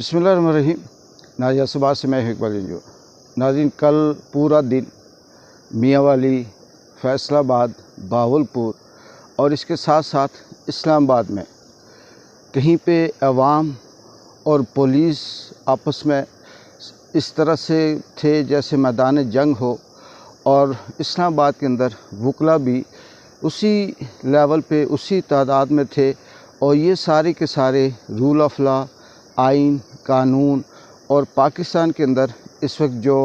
बिस्मिल्लाहिर्रहमानिर्रहीम। नाज़रीन सुबह से मैं इकबाल जो नाज़रीन कल पूरा दिन मियांवाली, फैसलाबाद, बावलपुर और इसके साथ साथ इस्लामाबाद में कहीं पे अवाम और पुलिस आपस में इस तरह से थे जैसे मैदान जंग हो, और इस्लामाबाद के अंदर वकला भी उसी लेवल पे उसी तादाद में थे। और ये सारे के सारे रूल ऑफ लॉ, आइन, कानून और पाकिस्तान के अंदर इस वक्त जो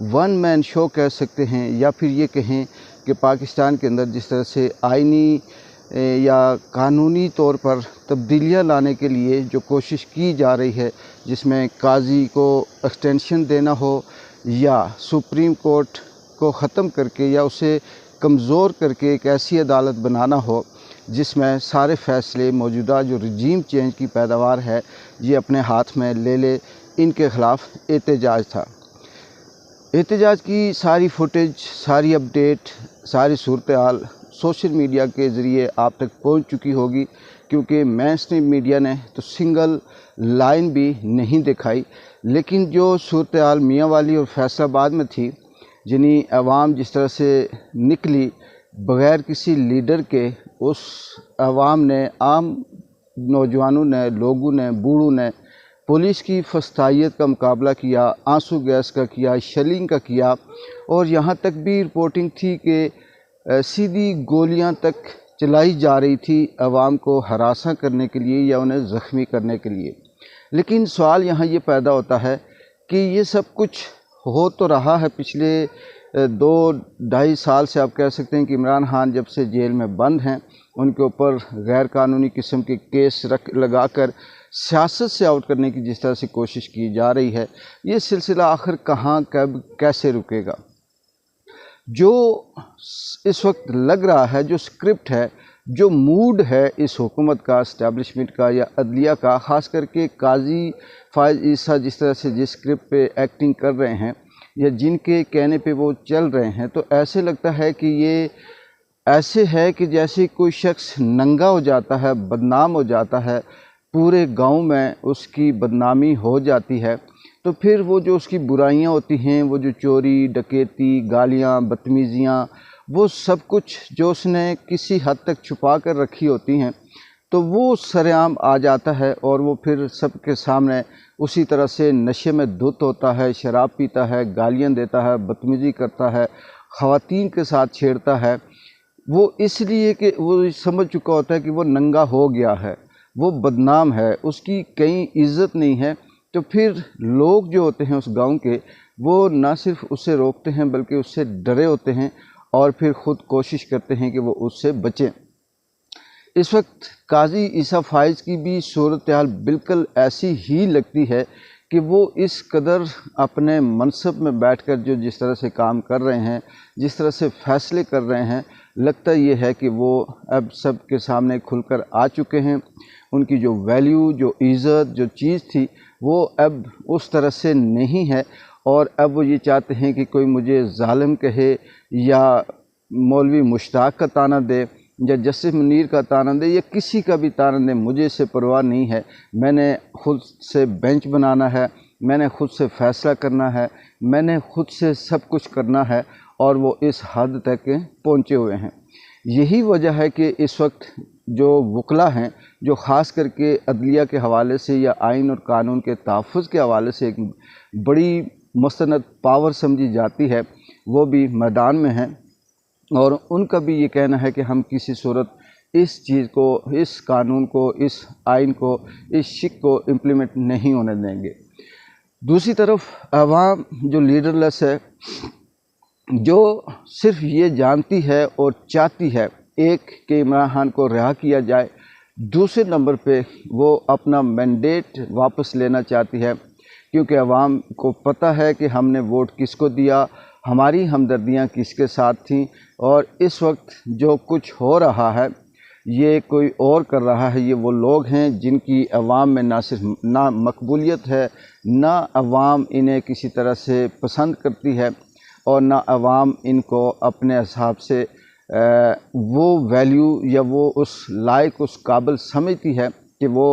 वन मैन शो कह सकते हैं, या फिर ये कहें कि पाकिस्तान के अंदर जिस तरह से आइनी या कानूनी तौर पर तब्दीलियां लाने के लिए जो कोशिश की जा रही है, जिसमें काजी को एक्सटेंशन देना हो या सुप्रीम कोर्ट को ख़त्म करके या उसे कमज़ोर करके एक ऐसी अदालत बनाना हो जिसमें सारे फ़ैसले मौजूदा जो रजीम चेंज की पैदावार है ये अपने हाथ में ले ले, इनके ख़िलाफ़ एहतजाज था। एहतजाज की सारी फुटेज, सारी अपडेट, सारी सूरत हाल सोशल मीडिया के ज़रिए आप तक पहुंच चुकी होगी, क्योंकि मेनस्ट्रीम मीडिया ने तो सिंगल लाइन भी नहीं दिखाई। लेकिन जो सूरत हाल मियांवाली और फैसलाबाद में थी, जिन्हीं अवाम जिस तरह से निकली बग़ैर किसी लीडर के, उस अवाम ने, आम नौजवानों ने, लोगों ने, बूढ़ों ने पुलिस की फस्तायत का मुकाबला किया, आंसू गैस का किया, शेलिंग का किया, और यहाँ तक भी रिपोर्टिंग थी कि सीधी गोलियां तक चलाई जा रही थी अवाम को हरासा करने के लिए या उन्हें ज़ख्मी करने के लिए। लेकिन सवाल यहाँ ये पैदा होता है कि ये सब कुछ हो तो रहा है पिछले 2-2.5 साल से। आप कह सकते हैं कि इमरान खान जब से जेल में बंद हैं, उनके ऊपर गैर कानूनी किस्म के केस लगाकर सियासत से आउट करने की जिस तरह से कोशिश की जा रही है, ये सिलसिला आखिर कहाँ, कब, कैसे रुकेगा? जो इस वक्त लग रहा है, जो स्क्रिप्ट है, जो मूड है इस हुकूमत का, इस्टेब्लिशमेंट का या अदलिया का, ख़ास करके काजी फायज़ ईसा जिस तरह से जिस स्क्रिप्ट पे एक्टिंग कर रहे हैं या जिनके कहने पे वो चल रहे हैं, तो ऐसे लगता है कि ये ऐसे है कि जैसे कोई शख्स नंगा हो जाता है, बदनाम हो जाता है, पूरे गांव में उसकी बदनामी हो जाती है, तो फिर वो जो उसकी बुराइयां होती हैं, वो जो चोरी, डकैती, गालियां, बदतमीज़ियाँ, वो सब कुछ जो उसने किसी हद तक छुपा कर रखी होती हैं, तो वो सरेआम आ जाता है और वो फिर सबके सामने उसी तरह से नशे में धुत होता है, शराब पीता है, गालियां देता है, बदतमीज़ी करता है, ख़वातीन के साथ छेड़ता है। वो इसलिए कि वो समझ चुका होता है कि वो नंगा हो गया है, वो बदनाम है, उसकी कहीं इज़्ज़त नहीं है। तो फिर लोग जो होते हैं उस गांव के, वो ना सिर्फ उससे रोकते हैं बल्कि उससे डरे होते हैं और फिर ख़ुद कोशिश करते हैं कि वो उससे बचें। इस वक्त काजी ईसा फाइज़ की भी सूरत हाल बिल्कुल ऐसी ही लगती है कि वो इस कदर अपने मनसब में बैठकर जो जिस तरह से काम कर रहे हैं, जिस तरह से फ़ैसले कर रहे हैं, लगता ये है कि वो अब सब के सामने खुलकर आ चुके हैं। उनकी जो वैल्यू, जो इज़्ज़त, जो चीज़ थी, वो अब उस तरह से नहीं है, और अब वो ये चाहते हैं कि कोई मुझे ज़ालिम कहे या मौलवी मुश्ताक का ताना दे या जस्टिस मुनीर का ताना दे या किसी का भी ताना दे, मुझे इससे परवाह नहीं है। मैंने खुद से बेंच बनाना है, मैंने खुद से फ़ैसला करना है, मैंने खुद से सब कुछ करना है, और वो इस हद तक पहुँचे हुए हैं। यही वजह है कि इस वक्त जो वकला हैं, जो ख़ास करके अदलिया के हवाले से या आइन और कानून के तहफ़्फ़ुज़ के हवाले से एक बड़ी मुस्तनद पावर समझी जाती है, वो भी मैदान में हैं, और उनका भी ये कहना है कि हम किसी सूरत इस चीज़ को, इस कानून को, इस आइन को, इस शिक को इम्प्लीमेंट नहीं होने देंगे। दूसरी तरफ अवाम जो लीडरलेस है, जो सिर्फ ये जानती है और चाहती है, एक कि इमरान खान को रिहा किया जाए, दूसरे नंबर पे वो अपना मैंडेट वापस लेना चाहती है, क्योंकि अवाम को पता है कि हमने वोट किसको दिया, हमारी हमदर्दियाँ किसके साथ थीं, और इस वक्त जो कुछ हो रहा है ये कोई और कर रहा है। ये वो लोग हैं जिनकी अवाम में ना सिर्फ ना मकबूलियत है, ना अवाम इन्हें किसी तरह से पसंद करती है, और ना अवाम इनको अपने हिसाब से वो वैल्यू या वो उस लायक, उस काबिल समझती है कि वो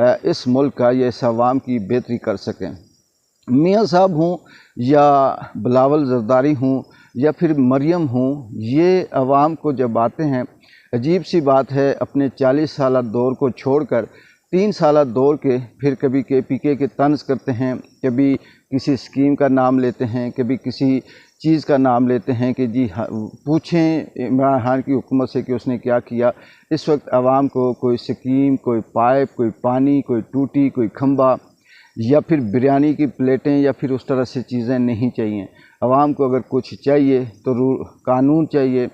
इस मुल्क का या इस अवाम की बेहतरी कर सकें। मियाँ साहब हूँ या बिलावल ज़रदारी हूँ या फिर मरियम हूँ, ये अवाम को जब आते हैं, अजीब सी बात है, अपने 40 साला दौर को छोड़कर 3 साला दौर के फिर कभी KPK के तंज़ करते हैं, कभी किसी स्कीम का नाम लेते हैं, कभी किसी चीज़ का नाम लेते हैं कि जी पूछें इमरान खान की हुकूमत से कि उसने क्या किया। इस वक्त आवाम को कोई स्कीम, कोई पाइप, कोई पानी, कोई टूटी, कोई खंबा या फिर बिरयानी की प्लेटें या फिर उस तरह से चीज़ें नहीं चाहिए। आवाम को अगर कुछ चाहिए तो कानून चाहिए,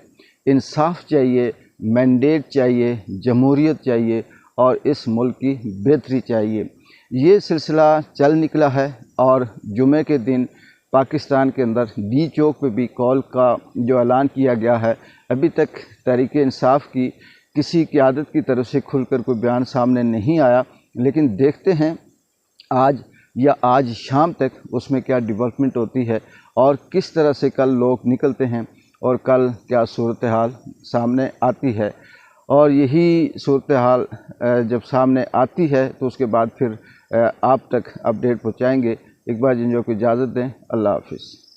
इंसाफ चाहिए, मैंडेट चाहिए, जमहूरियत चाहिए और इस मुल्क की बेहतरी चाहिए। ये सिलसिला चल निकला है और जुमे के दिन पाकिस्तान के अंदर डी चौक पे भी कॉल का जो ऐलान किया गया है, अभी तक तहरीक इंसाफ की किसी क़यादत की तरफ से खुलकर कोई बयान सामने नहीं आया, लेकिन देखते हैं आज या आज शाम तक उसमें क्या डेवलपमेंट होती है और किस तरह से कल लोग निकलते हैं और कल क्या सूरत हाल सामने आती है। और यही सूरत हाल जब सामने आती है तो उसके बाद फिर आप तक अपडेट पहुंचाएंगे। एक बार जिन को इजाज़त दें, अल्लाह हाफ़िज़।